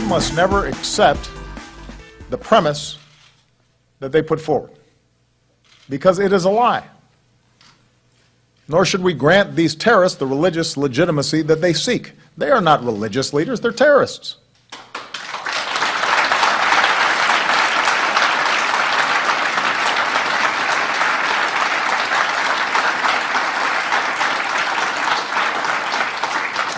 must never accept the premise that they put forward, because it is a lie. Nor should we grant these terrorists the religious legitimacy that they seek. They are not religious leaders, they're terrorists.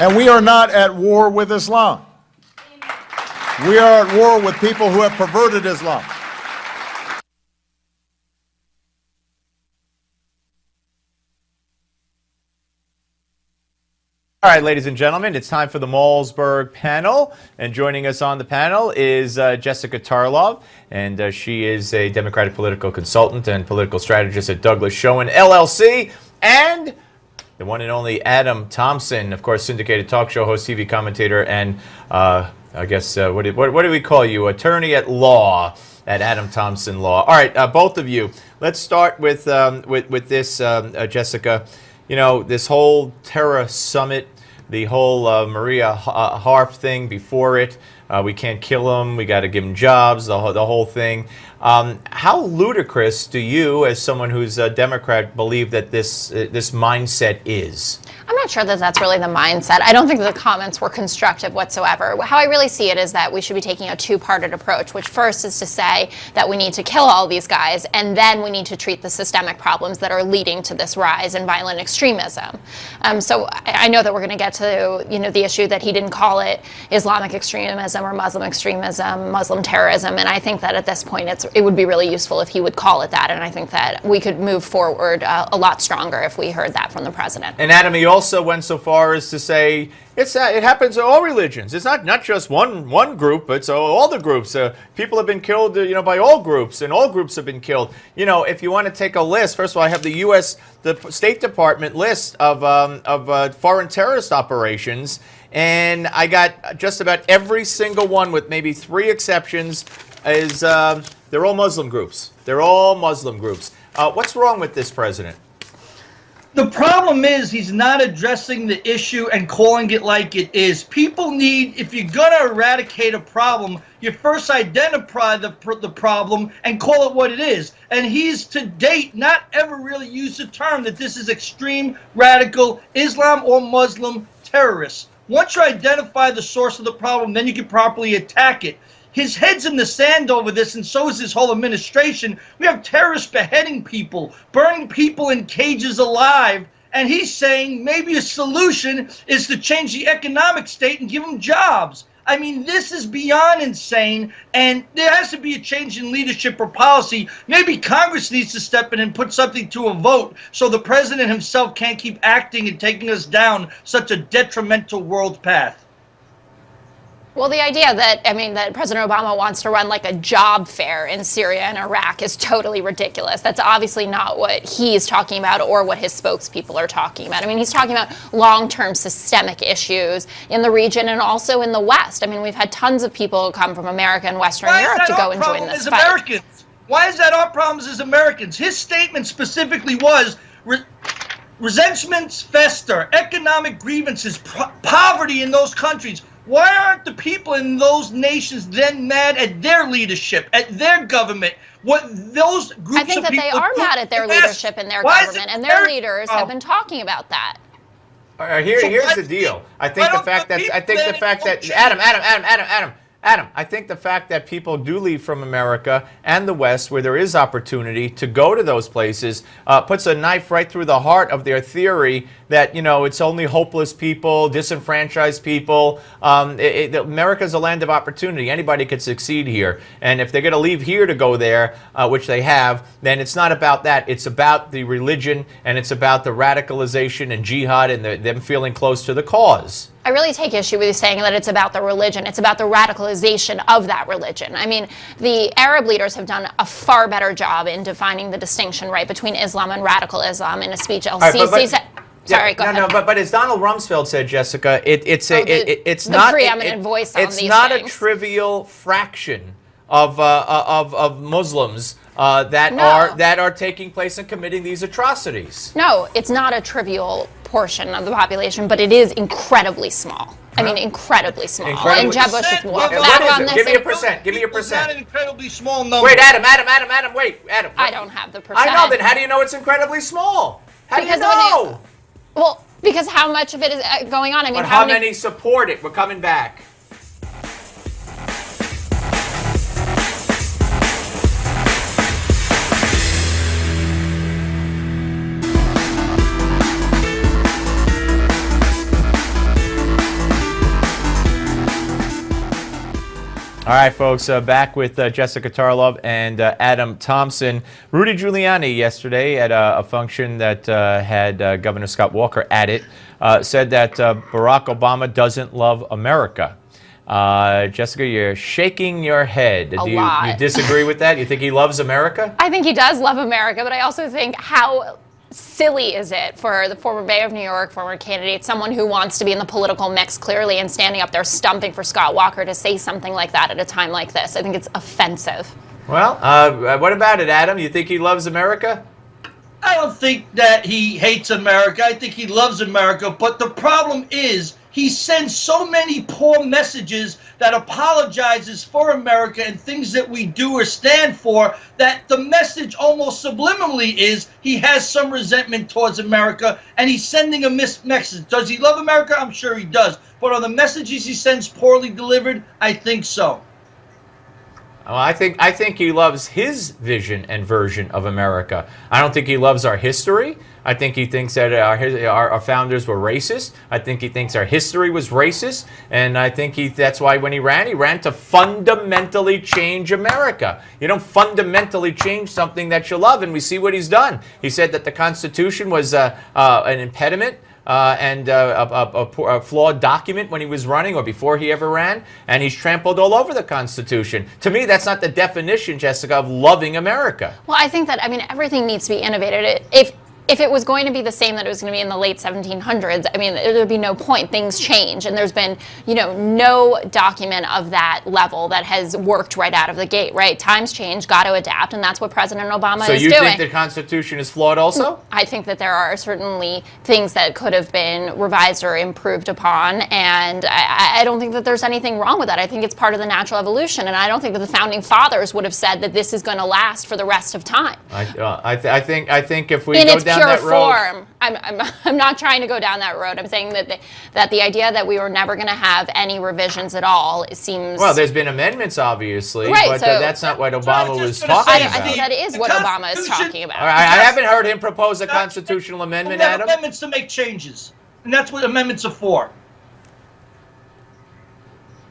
And we are not at war with Islam. We are at war with people who have perverted Islam. All right, ladies and gentlemen, it's time for the Malzberg panel. And joining us on the panel is Jessica Tarlov, and she is a Democratic political consultant and political strategist at Douglas Schoen LLC, and the one and only Adam Thompson, of course, syndicated talk show host, TV commentator, and I guess, what do we call you? Attorney at law at Adam Thompson Law. All right, both of you, let's start with this, Jessica. You know, this whole terror summit, the whole Maria Harf thing before it, we can't kill them, we got to give them jobs, the whole thing. How ludicrous do you, as someone who's a Democrat, believe that this mindset is? I'm not sure that that's really the mindset. I don't think the comments were constructive whatsoever. How I really see it is that we should be taking a two-parted approach, which first is to say that we need to kill all these guys, and then we need to treat the systemic problems that are leading to this rise in violent extremism. So I know that we're going to get to the issue that he didn't call it Islamic extremism or Muslim extremism, Muslim terrorism, and I think that at this point it would be really useful if he would call it that, and I think that we could move forward a lot stronger if we heard that from the president. And Adam, he also went so far as to say it happens in all religions. It's not just one group, it's all the groups. People have been killed, by all groups, and all groups have been killed. If you want to take a list, first of all, I have the State Department list of foreign terrorist operations, and I got just about every single one, with maybe 3 exceptions, is they're all Muslim groups. They're all Muslim groups. What's wrong with this president? The problem is he's not addressing the issue and calling it like it is. People need, if you're going to eradicate a problem, you first identify the problem and call it what it is. And he's, to date, not ever really used the term that this is extreme, radical Islam or Muslim terrorists. Once you identify the source of the problem, then you can properly attack it. His head's in the sand over this, and so is his whole administration. We have terrorists beheading people, burning people in cages alive, and he's saying maybe a solution is to change the economic state and give them jobs. I mean, this is beyond insane, and there has to be a change in leadership or policy. Maybe Congress needs to step in and put something to a vote so the president himself can't keep acting and taking us down such a detrimental world path. Well, the idea that President Obama wants to run like a job fair in Syria and Iraq is totally ridiculous. That's obviously not what he's talking about or what his spokespeople are talking about. I mean, he's talking about long-term systemic issues in the region and also in the West. I mean, we've had tons of people come from America and Western Europe to go and join this fight. Americans? Why is that our problems as Americans? His statement specifically was resentments fester, economic grievances, poverty in those countries. Why aren't the people in those nations then mad at their leadership, at their government? What those groups I think that they are mad at their leadership and their government, and their leaders have been talking about that. Here's the deal. I think the fact that Adam, I think the fact that people do leave from America and the West, where there is opportunity to go to those places, puts a knife right through the heart of their theory that, it's only hopeless people, disenfranchised people. America's a land of opportunity. Anybody could succeed here. And if they're going to leave here to go there, which they have, then it's not about that. It's about the religion, and it's about the radicalization and jihad and them feeling close to the cause. I really take issue with you saying that it's about the religion. It's about the radicalization of that religion. I mean, the Arab leaders have done a far better job in defining the distinction, right, between Islam and radical Islam in a speech El-Sisi said. Sorry, go ahead. But as Donald Rumsfeld said, Jessica, it's not preeminent voice on these things. It's not a trivial fraction of Muslims that are taking place and committing these atrocities. No, it's not a trivial portion of the population, but it is incredibly small. I mean, incredibly small. Incredibly- And Jeb Bush has walked What back is on it? this. Give me a and- percent. Give me a It's not an percent. incredibly small number. Wait, Adam, wait, Adam. I don't have the percent. I know, then how do you know it's incredibly small? How do you Because when know? Well, because how much of it is going on? I mean, But how many support it? We're coming back. All right, folks, back with Jessica Tarlov and Adam Thompson. Rudy Giuliani yesterday at a function that had Governor Scott Walker at it said that Barack Obama doesn't love America. Jessica, you're shaking your head. A Do lot. you disagree with that? You think he loves America? I think he does love America, but I also think how silly is it for the former mayor of New York, former candidate, someone who wants to be in the political mix clearly and standing up there stumping for Scott Walker to say something like that at a time like this. I think it's offensive. Well, what about it, Adam? You think he loves America? I don't think that he hates America. I think he loves America. But the problem is he sends so many poor messages that apologizes for America and things that we do or stand for, that the message almost subliminally is he has some resentment towards America and he's sending a missed message. Does he love America? I'm sure he does. But are the messages he sends poorly delivered? I think so. Well, I think he loves his vision and version of America. I don't think he loves our history. I think he thinks that our founders were racist. I think he thinks our history was racist. And I think that's why when he ran to fundamentally change America. You don't fundamentally change something that you love, and we see what he's done. He said that the Constitution was an impediment and a flawed document when he was running or before he ever ran, and he's trampled all over the Constitution. To me, that's not the definition, Jessica, of loving America. Well, I think that, I mean, everything needs to be innovated. If it was going to be the same that it was going to be in the late 1700s, I mean, there would be no point. Things change, and there's been, no document of that level that has worked right out of the gate, right? Times change, got to adapt, and that's what President Obama So is you doing. think the Constitution is flawed also? I think that there are certainly things that could have been revised or improved upon, and I don't think that there's anything wrong with that. I think it's part of the natural evolution, and I don't think that the founding fathers would have said that this is going to last for the rest of time. I think if we In go its down pure that road, form. I'm not trying to go down that road. I'm saying that the idea that we were never going to have any revisions at all, it seems. well, there's been amendments, obviously, Right, but so- that's not what Obama just was gonna talking say, about. I think that is what Obama is talking about. All right, I haven't heard him propose a constitutional amendment, We have Adam. amendments to make changes, and that's what amendments are for.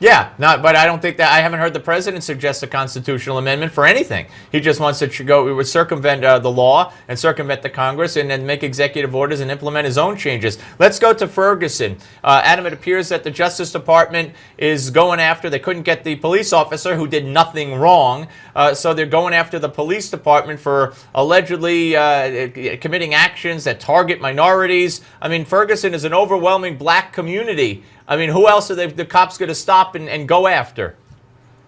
Yeah, but I don't think that I haven't heard the president suggest a constitutional amendment for anything. He just wants to go circumvent the law and circumvent the Congress and then make executive orders and implement his own changes. Let's go to Ferguson. Adam, it appears that the Justice Department is going after, they couldn't get the police officer who did nothing wrong, so they're going after the police department for allegedly committing actions that target minorities. I mean, Ferguson is an overwhelming black community. I mean, who else are the cops going to stop and go after?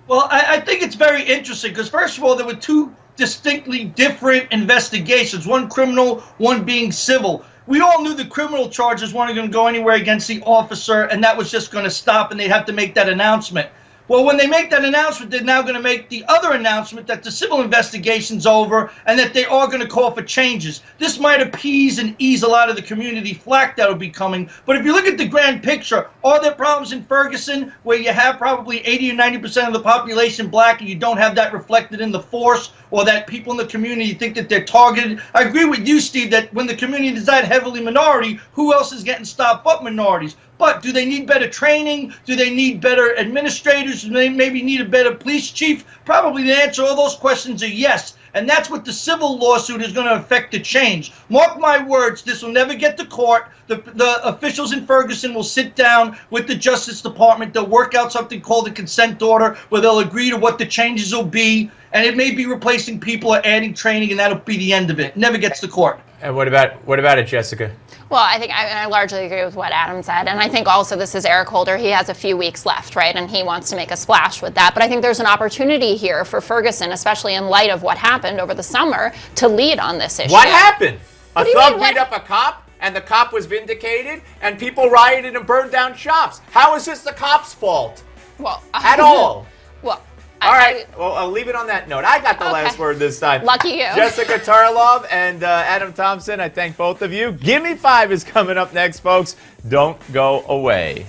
Well, I think it's very interesting because, first of all, there were two distinctly different investigations, one criminal, one being civil. We all knew the criminal charges weren't going to go anywhere against the officer, and that was just going to stop, and they'd have to make that announcement. Well, when they make that announcement, they're now going to make the other announcement that the civil investigation's over and that they are going to call for changes. This might appease and ease a lot of the community flack that'll be coming. But if you look at the grand picture, are there problems in Ferguson where you have probably 80 or 90% of the population black and you don't have that reflected in the force, or that people in the community think that they're targeted? I agree with you, Steve, that when the community is that heavily minority, who else is getting stopped but minorities? But do they need better training? Do they need better administrators? Do they maybe need a better police chief? Probably the answer to all those questions are yes. And that's what the civil lawsuit is going to affect the change. Mark my words, this will never get to court. The officials in Ferguson will sit down with the Justice Department. They'll work out something called a consent order where they'll agree to what the changes will be. And it may be replacing people or adding training, and that'll be the end of it. Never gets to court. And what about it, Jessica? Well, I think I largely agree with what Adam said. And I think also this is Eric Holder. He has a few weeks left, right? And he wants to make a splash with that. But I think there's an opportunity here for Ferguson, especially in light of what happened over the summer, to lead on this issue. What happened? A do you thug mean, beat up a cop and the cop was vindicated, and people rioted and burned down shops. How is this the cop's fault? Well, At all. Well, All right. Well, I'll leave it on that note. I got the last word this time. Lucky you. Jessica Tarlov and Adam Thompson, I thank both of you. Gimme 5 is coming up next, folks. Don't go away.